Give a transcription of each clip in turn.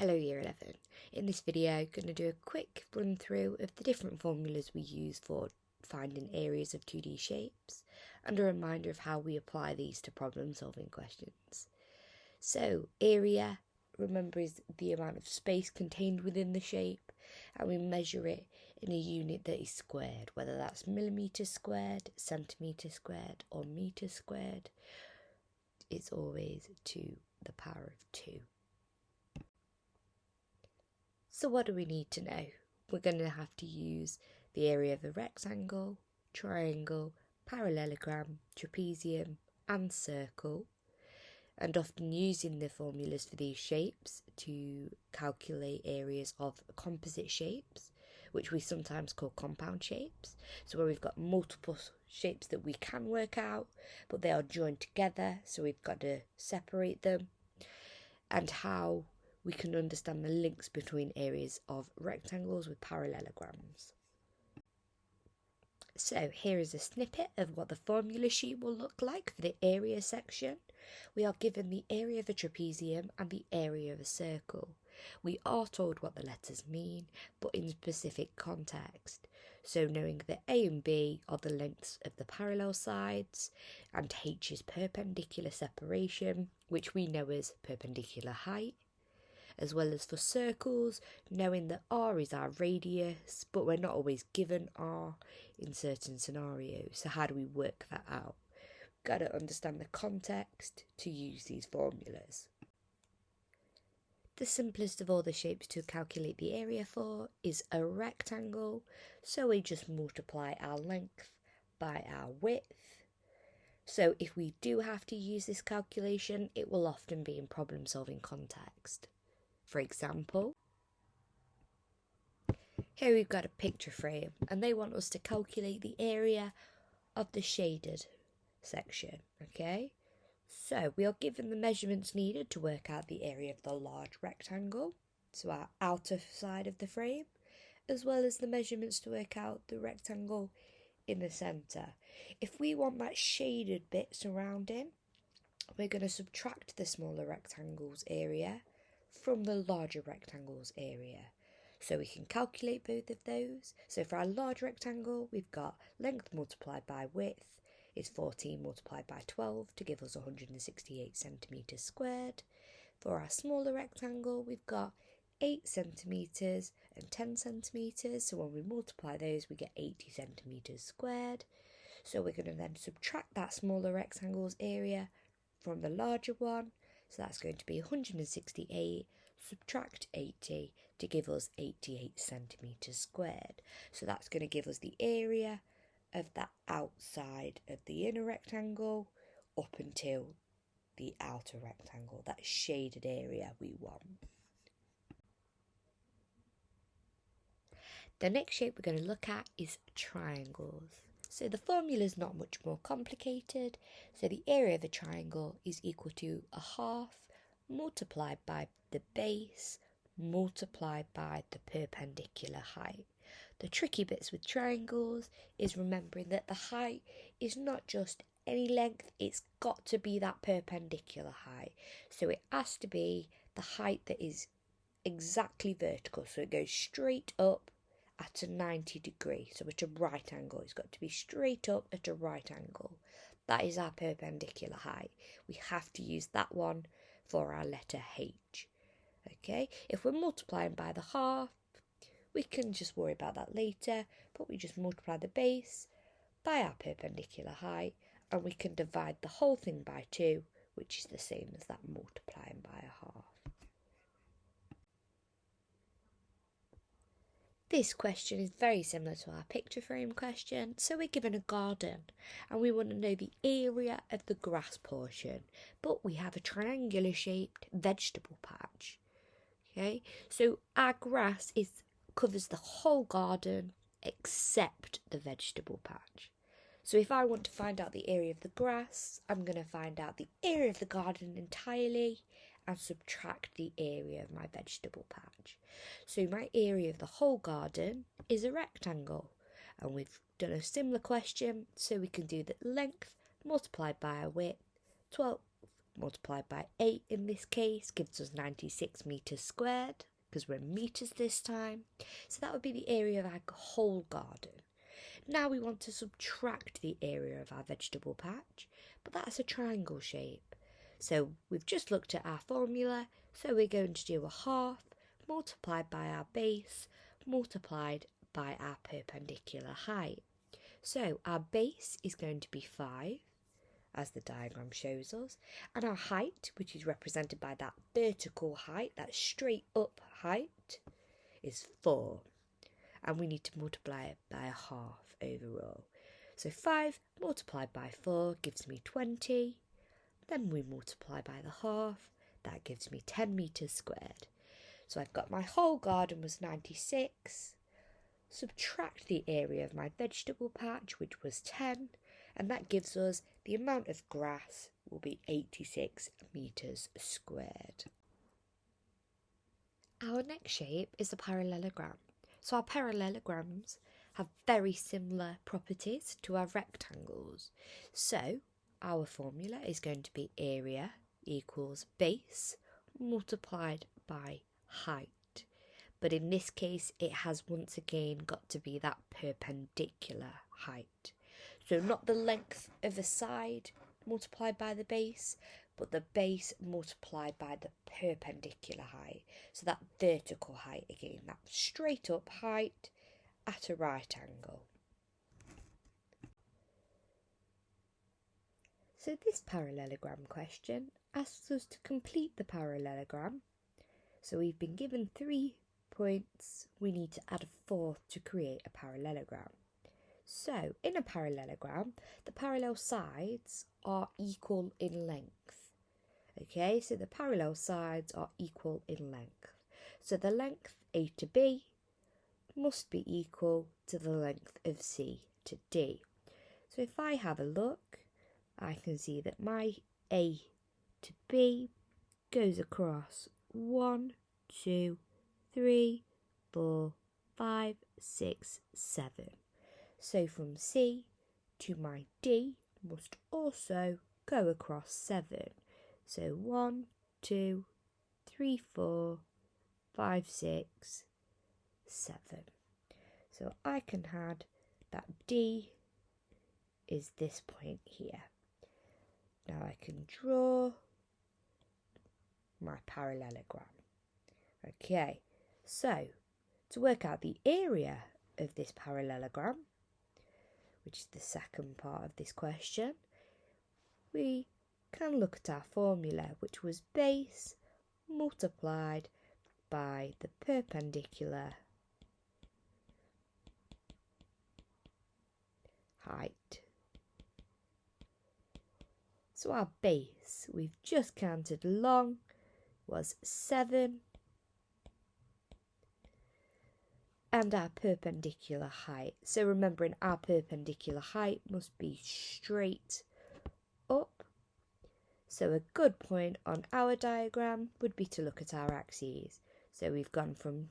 Hello Year 11. In this video I'm going to do a quick run through of the different formulas we use for finding areas of 2D shapes and a reminder of how we apply these to problem solving questions. So area, remember, is the amount of space contained within the shape, and we measure it in a unit that is squared, whether that's millimetres squared, centimetres squared or metres squared. It's always to the power of 2. So what do we need to know? We're going to have to use the area of a rectangle, triangle, parallelogram, trapezium and circle, and often using the formulas for these shapes to calculate areas of composite shapes, which we sometimes call compound shapes. So where we've got multiple shapes that we can work out, but they are joined together, so we've got to separate them, and how we can understand the links between areas of rectangles with parallelograms. So here is a snippet of what the formula sheet will look like for the area section. We are given the area of a trapezium and the area of a circle. We are told what the letters mean, but in specific context. So knowing that A and B are the lengths of the parallel sides, and H is perpendicular separation, which we know as perpendicular height, as well as for circles, knowing that R is our radius, but we're not always given R in certain scenarios. So how do we work that out? Got to understand the context to use these formulas. The simplest of all the shapes to calculate the area for is a rectangle, so we just multiply our length by our width. So if we do have to use this calculation, it will often be in problem solving context. For example, here we've got a picture frame and they want us to calculate the area of the shaded section, okay? So we are given the measurements needed to work out the area of the large rectangle, so our outer side of the frame, as well as the measurements to work out the rectangle in the centre. If we want that shaded bit surrounding, we're going to subtract the smaller rectangle's area from the larger rectangle's area. So we can calculate both of those. So for our large rectangle, we've got length multiplied by width is 14 multiplied by 12 to give us 168 centimetres squared. For our smaller rectangle, we've got 8 centimetres and 10 centimetres. So when we multiply those, we get 80 centimetres squared. So we're going to then subtract that smaller rectangle's area from the larger one. So that's going to be 168, subtract 80 to give us 88 centimetres squared. So that's going to give us the area of that outside of the inner rectangle up until the outer rectangle, that shaded area we want. The next shape we're going to look at is triangles. So the formula is not much more complicated. So the area of a triangle is equal to a half multiplied by the base multiplied by the perpendicular height. The tricky bits with triangles is remembering that the height is not just any length, it's got to be that perpendicular height. So it has to be the height that is exactly vertical, so it goes straight up at a 90 degree, so at a right angle. It's got to be straight up at a right angle. That is our perpendicular height. We have to use that one for our letter H. Okay, if we're multiplying by the half, we can just worry about that later, but we just multiply the base by our perpendicular height, and we can divide the whole thing by 2, which is the same as that multiplying by a half. This question is very similar to our picture frame question. So we're given a garden and we want to know the area of the grass portion, but we have a triangular shaped vegetable patch. Okay, so our grass covers the whole garden except the vegetable patch. So if I want to find out the area of the grass, I'm going to find out the area of the garden entirely and subtract the area of my vegetable patch. So my area of the whole garden is a rectangle, and we've done a similar question, so we can do the length multiplied by a width, 12 multiplied by 8 in this case gives us 96 metres squared, because we're in metres this time. So that would be the area of our whole garden. Now we want to subtract the area of our vegetable patch, but that's a triangle shape. So we've just looked at our formula, so we're going to do a half multiplied by our base multiplied by our perpendicular height. So our base is going to be 5, as the diagram shows us, and our height, which is represented by that vertical height, that straight up height, is 4. And we need to multiply it by a half overall. So 5 multiplied by 4 gives me 20. Then we multiply by the half. That gives me 10 metres squared. So I've got my whole garden was 96. Subtract the area of my vegetable patch, which was 10. And that gives us the amount of grass will be 86 metres squared. Our next shape is a parallelogram. So our parallelograms have very similar properties to our rectangles. So our formula is going to be area equals base multiplied by height. But in this case, it has once again got to be that perpendicular height. So not the length of a side multiplied by the base, but the base multiplied by the perpendicular height. So that vertical height again, that straight up height at a right angle. So this parallelogram question asks us to complete the parallelogram. So we've been given 3 points, we need to add a 4th to create a parallelogram. So in a parallelogram, the parallel sides are equal in length. Okay, so the parallel sides are equal in length. So the length A to B must be equal to the length of C to D. So if I have a look, I can see that my A to B goes across 1, 2, 3, 4, 5, 6, 7. So from C to my D must also go across 7. So 1, 2, 3, 4, 5, 6, 7. So I can add that D is this point here. Now I can draw my parallelogram. Okay, so to work out the area of this parallelogram, which is the second part of this question, we can look at our formula, which was base multiplied by the perpendicular height. So our base, we've just counted along, was 7, and our perpendicular height. So remembering our perpendicular height must be straight up. So a good point on our diagram would be to look at our axes. So we've gone from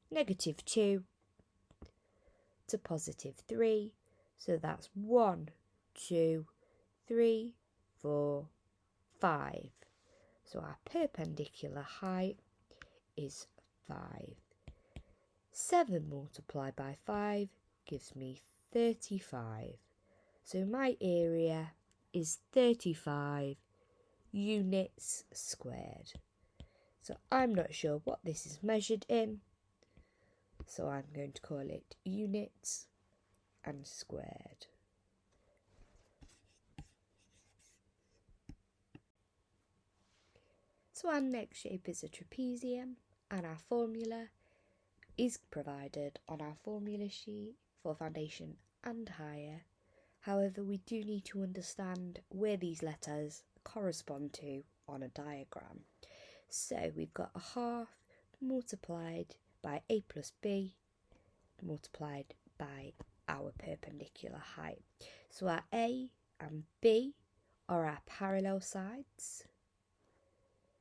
-2 to +3. So that's 1, 2, 3, 4, 5. So our perpendicular height is 5. 7 multiplied by 5 gives me 35. So my area is 35 units squared. So I'm not sure what this is measured in, so I'm going to call it units and squared. So our next shape is a trapezium, and our formula is provided on our formula sheet for foundation and higher. However, we do need to understand where these letters correspond to on a diagram. So we've got a half multiplied by A plus B multiplied by our perpendicular height. So our A and B are our parallel sides.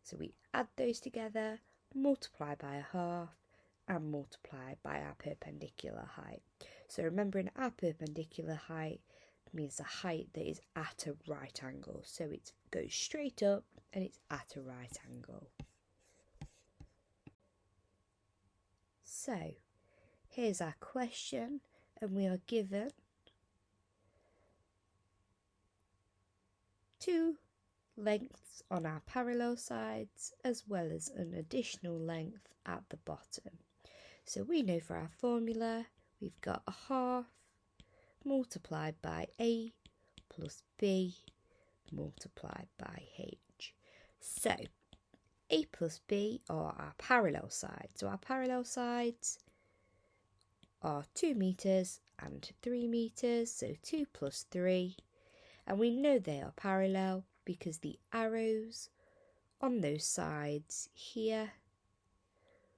So we add those together, multiply by a half, and multiply by our perpendicular height. So remembering our perpendicular height, means the height that is at a right angle. So it goes straight up and it's at a right angle. So here's our question, and we are given 2 lengths on our parallel sides as well as an additional length at the bottom. So we know for our formula we've got a half multiplied by A plus B multiplied by H. So A plus B are our parallel sides. So our parallel sides are 2 metres and 3 metres, so 2 plus 3. And we know they are parallel because the arrows on those sides here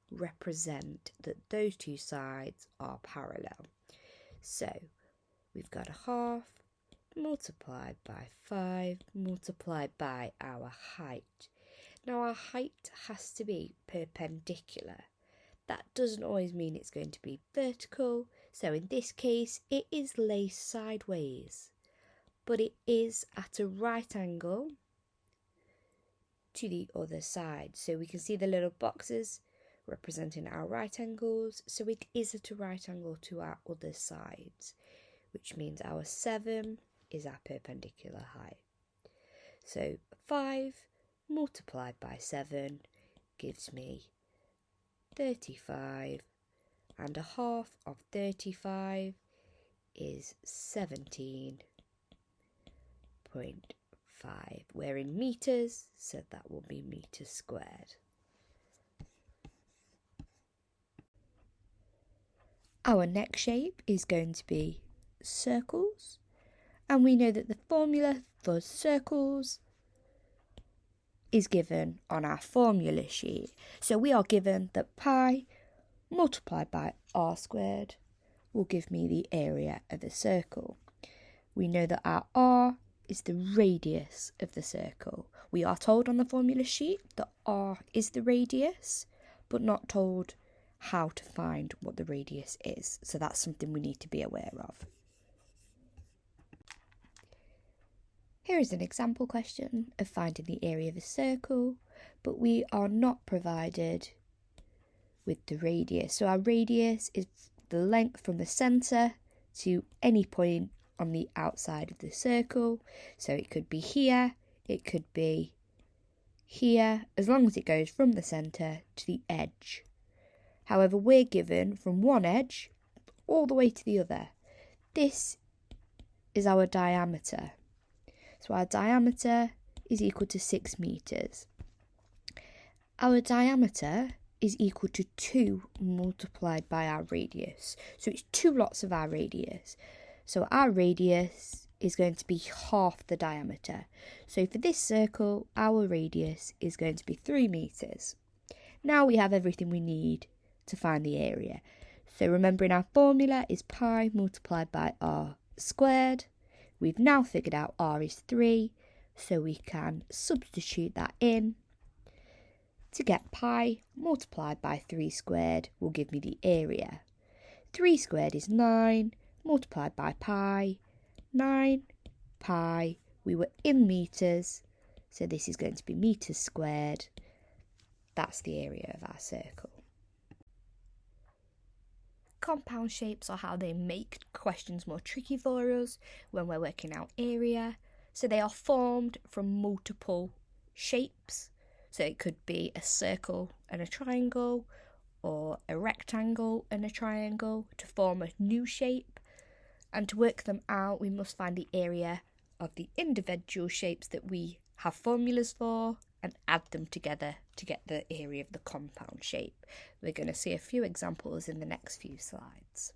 represent that those 2 sides are parallel. So we've got a half multiplied by 5 multiplied by our height. Now our height has to be perpendicular. That doesn't always mean it's going to be vertical, so in this case it is laid sideways, but it is at a right angle to the other side. So we can see the little boxes representing our right angles, so it is at a right angle to our other sides, which means our 7 is our perpendicular height. So 5 multiplied by 7 gives me 35, and a half of 35 is 17.5. We're in metres, so that will be metres squared. Our next shape is going to be circles, and we know that the formula for circles is given on our formula sheet. So we are given that pi multiplied by r squared will give me the area of a circle. We know that our r is the radius of the circle. We are told on the formula sheet that r is the radius, but not told how to find what the radius is. So that's something we need to be aware of. Here is an example question of finding the area of a circle, but we are not provided with the radius. So our radius is the length from the centre to any point on the outside of the circle. So it could be here, it could be here, as long as it goes from the centre to the edge. However, we're given from one edge all the way to the other. This is our diameter. So our diameter is equal to 6 metres. Our diameter is equal to 2 multiplied by our radius. So it's 2 lots of our radius. So our radius is going to be half the diameter. So for this circle, our radius is going to be 3 metres. Now we have everything we need to find the area. So remembering our formula is pi multiplied by r squared. We've now figured out r is 3, so we can substitute that in to get pi multiplied by 3 squared will give me the area. 3 squared is 9, multiplied by pi, 9 pi. We were in metres, so this is going to be metres squared. That's the area of our circle. Compound shapes are how they make questions more tricky for us when we're working out area. So they are formed from multiple shapes. So it could be a circle and a triangle, or a rectangle and a triangle to form a new shape. And to work them out, we must find the area of the individual shapes that we have formulas for and add them together to get the area of the compound shape. We're going to see a few examples in the next few slides.